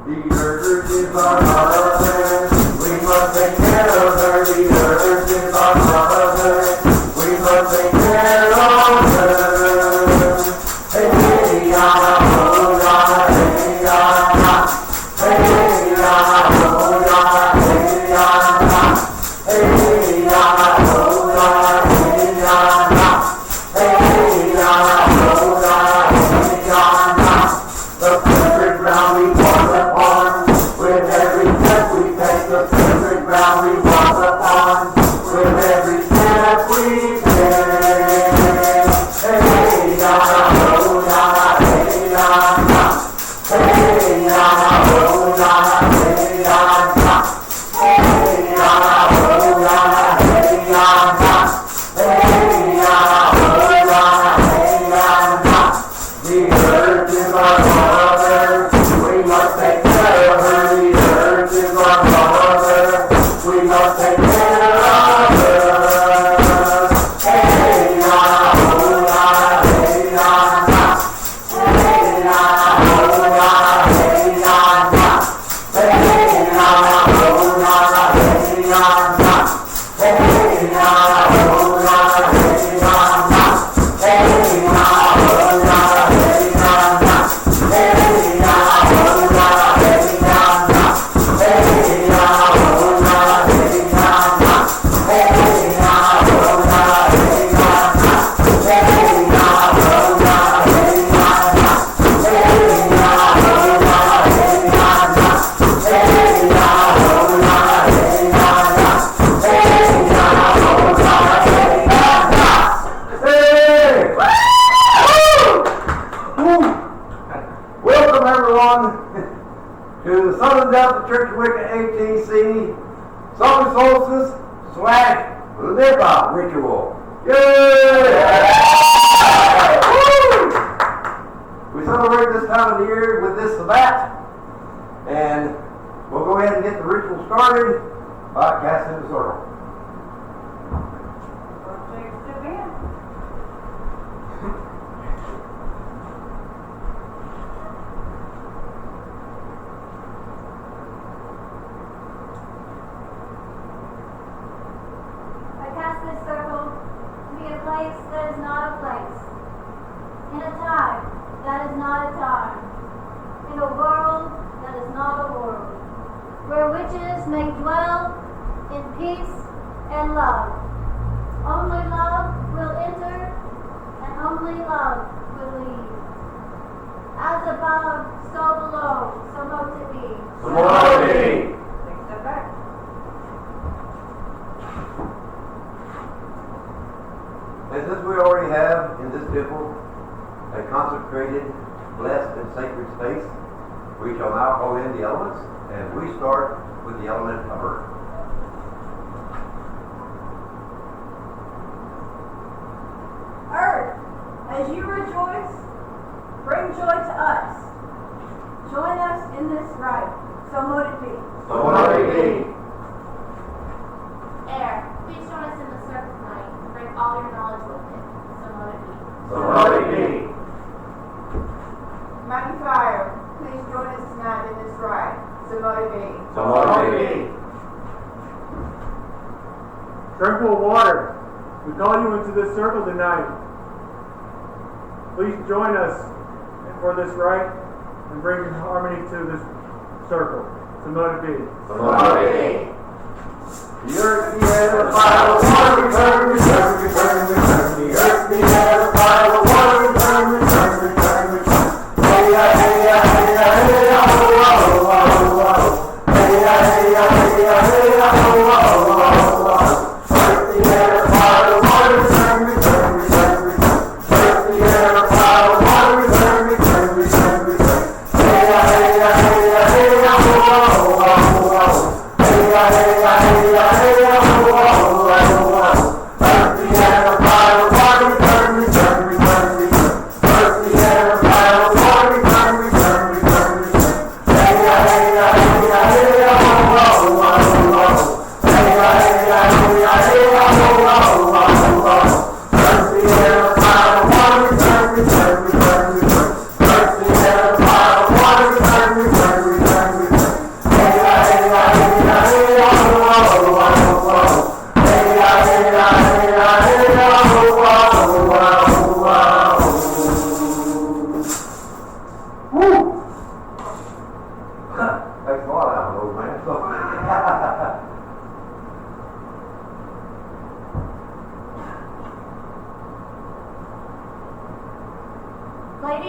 The earth is our mother, we must take care of her. The earth is our mother, we must take care of her. Hey, yada, oh, yada, hey, yada. Hey, yada, oh, yada, hey, yada. Hey, yada, oh, yada, hey, yada. Hey, yada, oh, yada, hey, yada. The perfect ground we walk upon, with every step we take. The perfect ground we walk upon, with every step we take. Hey, yada, oh, yada, hey, yada. Hey, yada, oh, yada, hey, yada. Hey, yada, oh, yada, hey, yada. Hey, yada, oh, yada, hey, yada. The earth is our mother, we must take care of her. The earth is our mother, we must take care of her. Hey, yada, oh, yada, hey, yada. Hey, yada, oh, yada, hey, yada. Hey, yada, oh, yada, hey, yada. Hey, yada, oh, yada, hey, yada. Hey, yada, oh, yada, hey, yada. Hey, yada, oh, yada, hey, yada. Hey, yada, oh, yada, hey, yada. Hey, yada, oh, yada, hey, yada. Hey, yada, oh, yada, hey, yada. Hey, yada, oh, yada, hey, yada. Hey, yada, oh, yada, hey, yada. Hey, yada, oh, yada, hey, yada. Hey! Woo! Welcome everyone to the Southern Delta Church Wicca ATC Summer Solstice / Litha ritual. Yay! Woo! We celebrate this time of the year with this Sabbath, and we'll go ahead and get the ritual started by casting the circle. I cast this circle to be a place that is not a place, in a time that is not a time, in a world that is not a world, where witches may dwell in peace and love. Only love will enter, and only love will leave. As above, so below, so mote it be. So mote it be. Take a step back. And since we already have in this temple a consecrated, blessed, and sacred space, we shall now call in the elements, and we start with the element of earth. Earth, as you rejoice, bring joy to us. Join us in this rite. So mote it be. So mote it be. Air, please join us in the circle tonight and bring all your knowledge with it. So mote it be. So mote it be. Mighty fire, please join us tonight in this rite. So mote it be. So mote it be. Tranquil water, we call you into this circle tonight. Please join us for this rite and bring harmony to this circle. So mote it be. So mote it be. The earth, the air, the fire, the water, return, return, return, return. The earth, the air, the fire, the water, return, return, return, return. Hey ya, hey ya, hey ya, hey ya, oh, oh, oh, oh, oh. Hey ya, hey ya, hey ya, hey ya, oh, oh, oh, oh, oh. Earth, the air, the fire, the water, return, return, return, return. Earth, the air, the fire, the water, return, return, return, return. Hey ya, hey ya, hey ya, hey ya, oh, oh, oh, oh, oh. Hey ya, hey ya, hey ya, hey ya, oh, oh, oh, oh.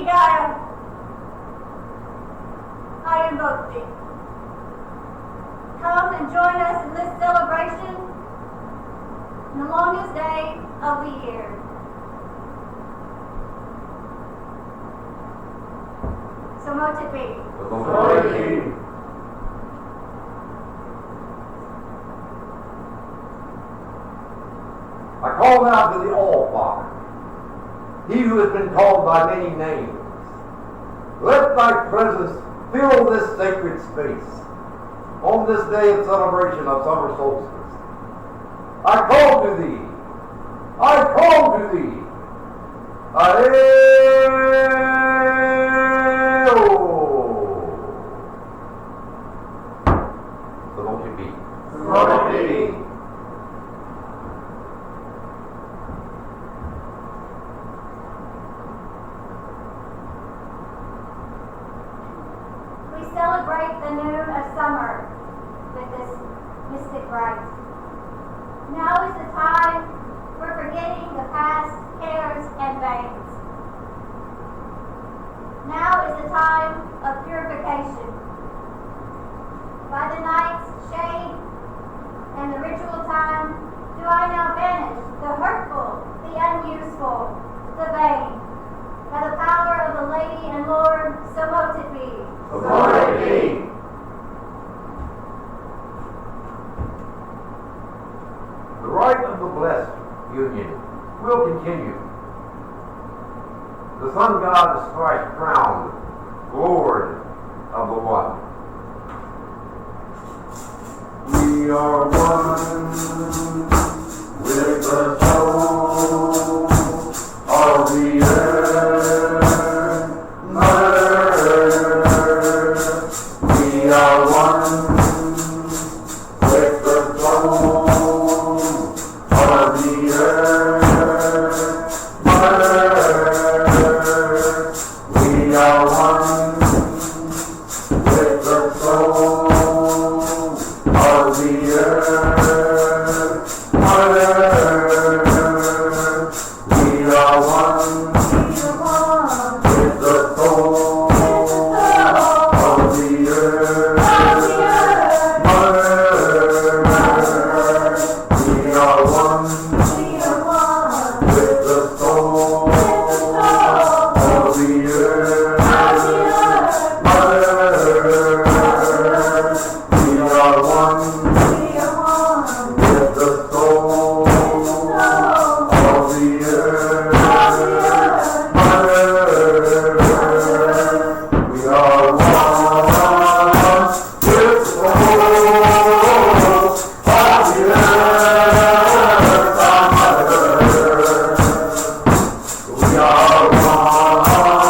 Lady Gaia, I invoke thee. Come and join us in this celebration in the longest day of the year. So mote it be. I call now to the All-Father, he who has been called by many names. Let thy presence fill this sacred space on this day of celebration of summer solstice. I call to thee. I call to thee. So won't you be? Won't you be? We celebrate the noon of summer with this mystic rite. Now is the time for forgetting the past cares and pains. Now is the time of purification. By the night's shade and the ritual time, do I now banish the hurtful, the unuseful, the vain. By the power of the Lady and Lord, so mote it be. So mote it be. The rite of the blessed union will continue. The sun god is thrice crowned Lord of the One. We are one with the soul of the earth, Mother Earth. We are one with the soul of the earth, Mother Earth. We are one with the soul of the earth, Mother Earth. We are one with the soul of the earth, Mother Earth. We are one with the soul of the earth, Mother Earth. We are one with the soul of the earth, Mother Earth. We are one with the soul of the earth, Mother Earth. We are one with the soul of the earth, Mother Earth. We are one with the soul of the earth, Mother Earth.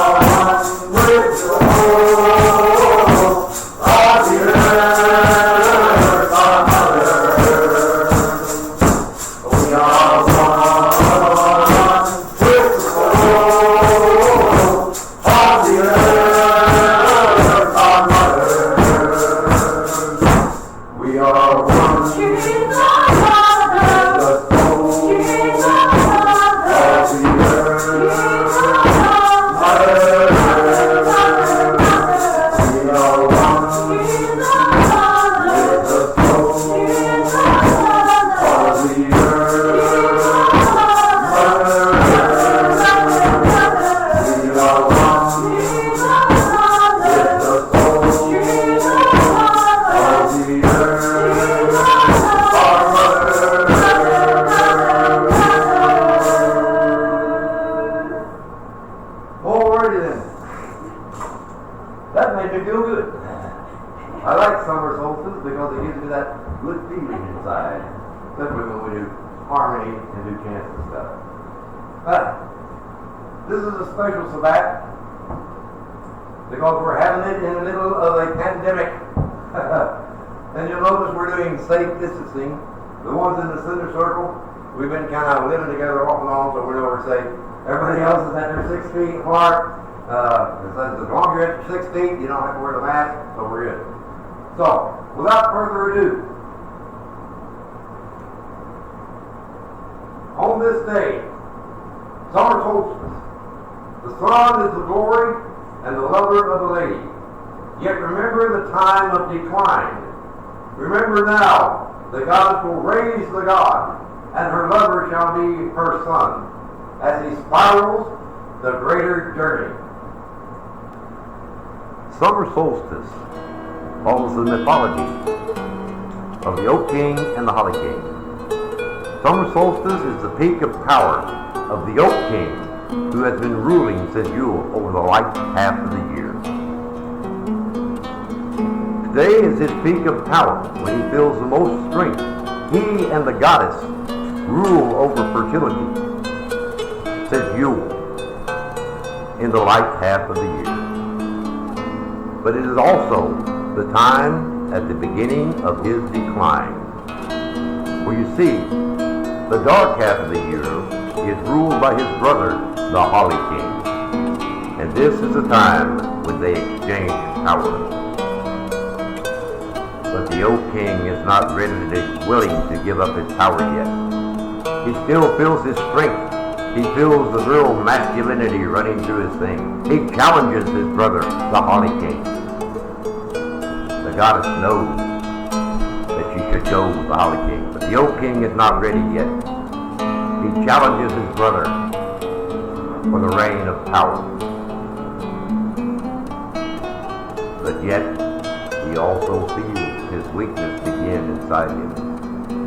We are one with the soul of the earth, Mother Earth. We are one with the soul of the earth, Mother Earth. We are one with the soul of the earth, our Mother. Alrighty then. That made me feel good. I like summer solstice because it gives me that good feeling inside, especially when we do harmony and do chants and stuff. But this is a special Sabbath because we're having it in the middle of a pandemic. And you'll notice we're doing safe distancing. The ones in the center circle, we've been kind of living together off and on, so we know we're safe. Everybody else is at their 6 feet apart. As long as you're at your 6 feet, you don't have to wear the mask, so we're good. So, without further ado, on this day, summer solstice, the sun is the glory and the lover of the lady. Yet remember the time of decline. Remember now, the goddess will raise the god, and her lover shall be her son, as he spirals the greater journey. Summer solstice follows the mythology of the Oak King and the Holly King. Summer solstice is the peak of power of the Oak King, who has been ruling since Yule over the light half of the year. Today is his peak of power, when he feels the most strength. He and the goddess rule over fertility since Yule in the light half of the year. But it is also the time at the beginning of his decline. For you see, the dark half of the year is ruled by his brother, the Holly King. And this is the time when they exchange power. But the Oak King is not willing to give up his power yet. He still feels his strength. He feels the real masculinity running through his thing. He challenges his brother, the Holly King. The goddess knows that she should go with the Holly King, but the Oak King is not ready yet. He challenges his brother for the reign of power. But yet, he also feels his weakness begin inside him.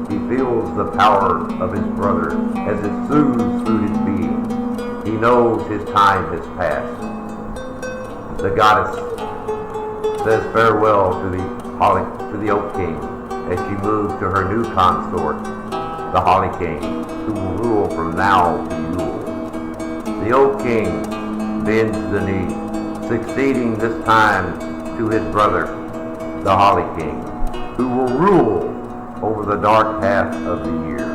He feels the power of his brother as it soothes through his being. He knows his time has passed. The goddess says farewell to the Oak King as she moves to her new consort, the Holly King, who will rule from now to Yule. The Oak King bends the knee, succeeding this time to his brother, the Holly King, who will rule over the dark half of the year.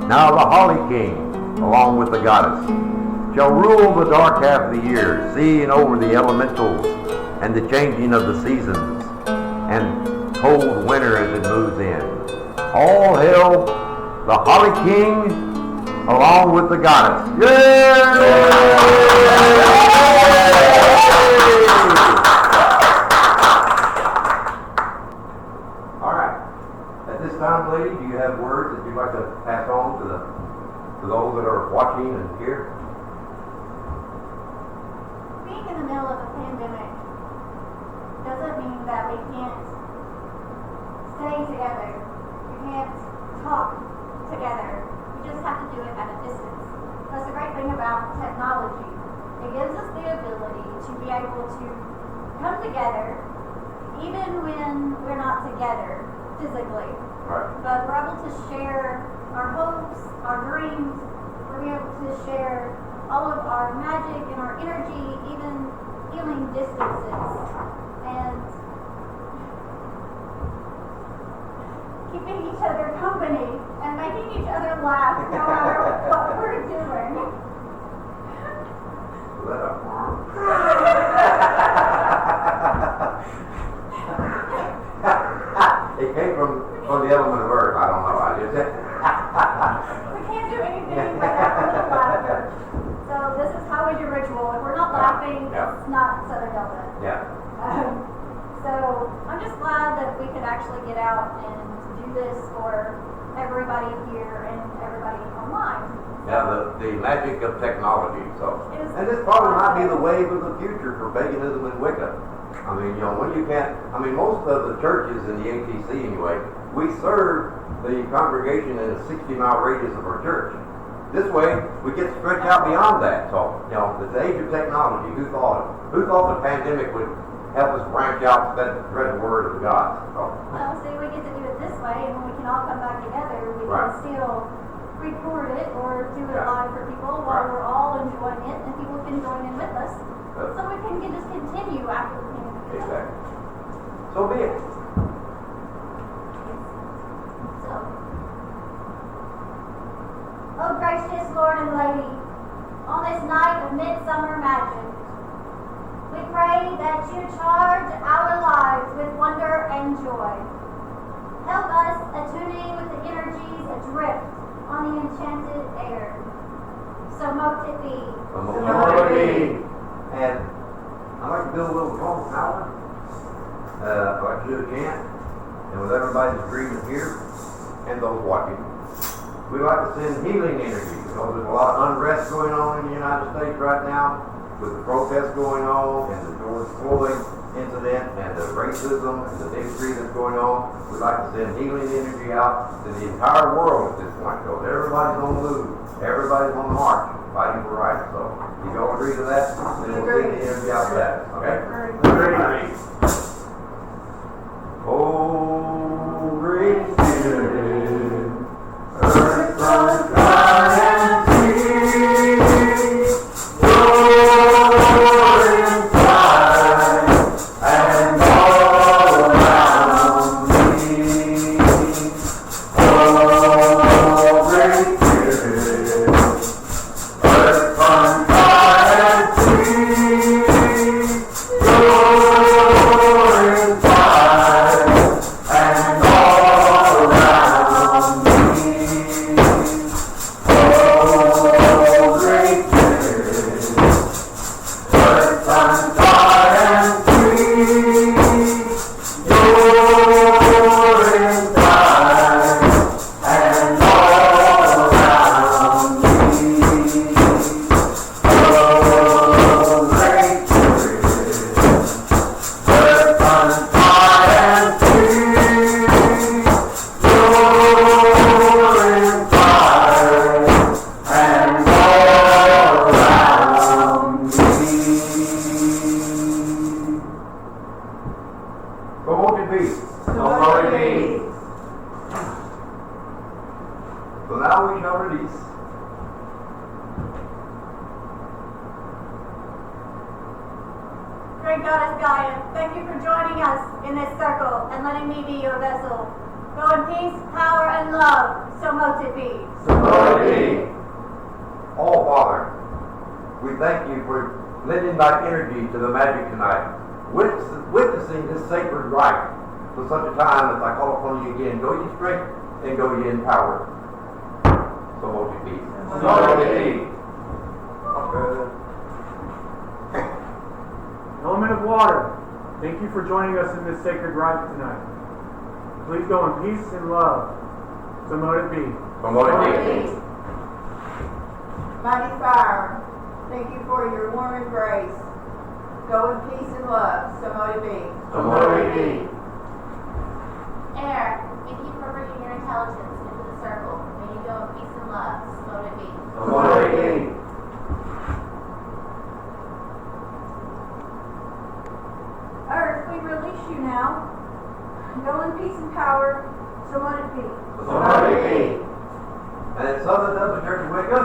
Now the Holly King, along with the goddess, shall rule the dark half of the year, seeing over the elementals and the changing of the seasons and cold winter as it moves in. All hail the Holly King, along with the goddess. Yay! All right. At this time, lady, do you have words that you'd like to pass on to those that are watching and here? Being in the middle of a pandemic doesn't mean that we can't stay together. We can't talk together. We just have to do it at a distance. That's the great thing about technology. It gives us the ability to be able to come together even when we're not together physically. Right. But we're able to share our hopes, our dreams. We're able to share all of our magic and our energy, even healing distances. And keeping each other company and making each other laugh no matter what we're doing. It came from the element of earth. I don't know. I just We can't do anything but have a little laughter. So this is how we do ritual. If we're not laughing, it's not Southern Delta. Yeah. So I'm just glad that we could actually get out and do this for everybody here and everybody online. Yeah, the magic of technology. So, It is and this probably might be the wave of the future for paganism and Wicca. I mean, when you can't. I mean, most of the churches in the ATC anyway, we serve the congregation in a 60-mile radius of our church. This way, we get stretched out beyond that. So, the age of technology. Who thought the pandemic would help us branch out and spread the word of God? So. Well, see, we get to do it this way, and when we can all come back together, we Right. can still record it or do it Yeah. live for people while Right. we're all enjoying it, and people can join in with us. Good. So we can just continue after the pandemic. Exactly. So be it. So, oh gracious Lord and Lady, on this night of midsummer magic, We pray that you charge our lives with wonder and joy. Help us attuning with the energies adrift on the enchanted air. So mote it be. So mote it be. And I'd like to build a little drum tower. I'd like to do a chant. And with everybody's agreement here and those watching, we'd like to send healing energy because there's a lot of unrest going on in the United States right now with the protests going on and the George Floyd incident and the racism and the bigotry that's going on. We'd like to send healing energy out to the entire world at this point because everybody's on the move. Everybody's on the march fighting for rights. So if y'all agree to that, then we'll send the energy out to that. Okay? Agree. Oh, great spirit, earth from sky and sea, you're inside and all around me. Oh, great spirit, earth from sky and sea, you're inside and all around me. Oh, great spirit, earth from sky and sea, you're inside and all around me. Oh, great spirit, earth from sky and sea, you're inside and all around me. So won't it be? So won't it be? So now we shall release. Great Goddess Gaia, thank you for joining us in this circle and letting me be your vessel. Go in peace, power, and love. So mote it be. So mote it be. Oh, Father, we thank you for lending thy energy to the magic tonight, witnessing this sacred rite for such a time as I call upon you again. Go ye strength and go ye in power. So mote it be. So mote it be. Element of water, thank you for joining us in this sacred rite tonight. Please go in peace and love. So mote it be. So mote it be. Mighty fire, thank you for your warm embrace. Go in peace and love. So mote it be. So mote it be. Air, thank you for bringing your intelligence into the circle. May you go in peace and love. So mote it be. So mote it be. Earth, we release you now. Go in peace and power. So mote it be. So mote it be. And in Southern Church of Wicca,